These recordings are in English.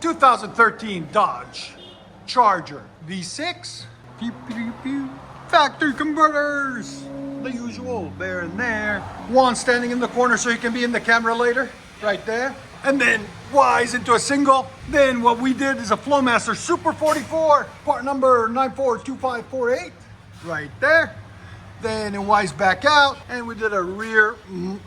2013 Dodge Charger V6. Pew, pew, pew. Factory converters. The usual, there and there. One standing in the corner so you can be in the camera later, right there. And then Y's into a single. Then what we did is a FLOWMASTER Super 44, part number 942548, right there. Then it Y's back out, and we did a rear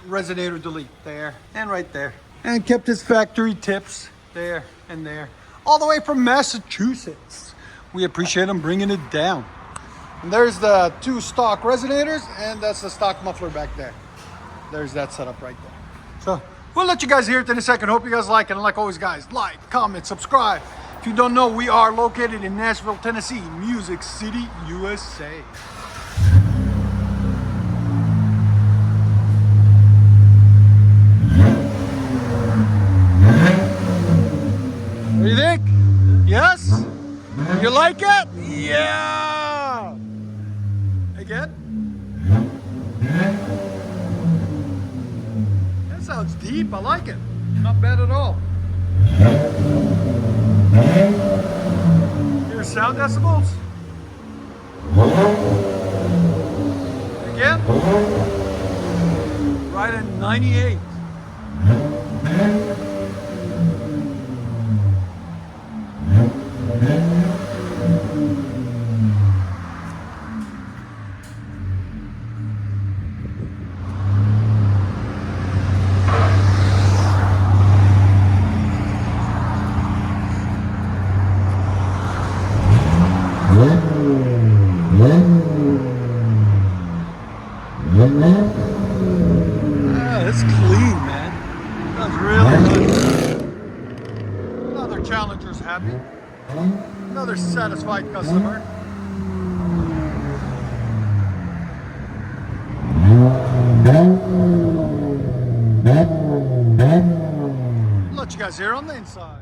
resonator delete there and right there. And kept his factory tips there and there. All the way from Massachusetts. We appreciate him bringing it down. And there's the two stock resonators, and that's the stock muffler back there. There's that setup right there. So we'll let you guys hear it in a second. Hope you guys like it. And like always, guys, like, comment, subscribe. If you don't know, we are located in Nashville, Tennessee, Music City, USA. What do you think? Yes? You like it? Yeah! Again? That sounds deep. I like it. Not bad at all. Here's sound decibels. Again? Right at 98. It's clean, man. That's really good. Another Challenger's happy. Another satisfied customer. Let you guys hear on the inside.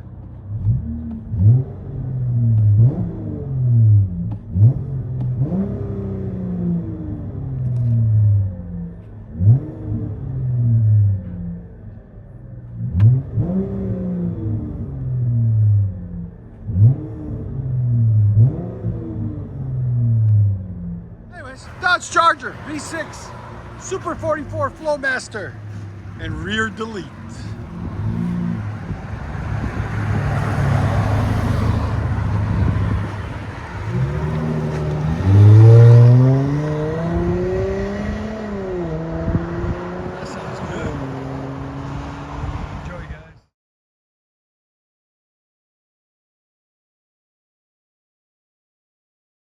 Dodge Charger V6 Super 44 FLOWMASTER and rear delete.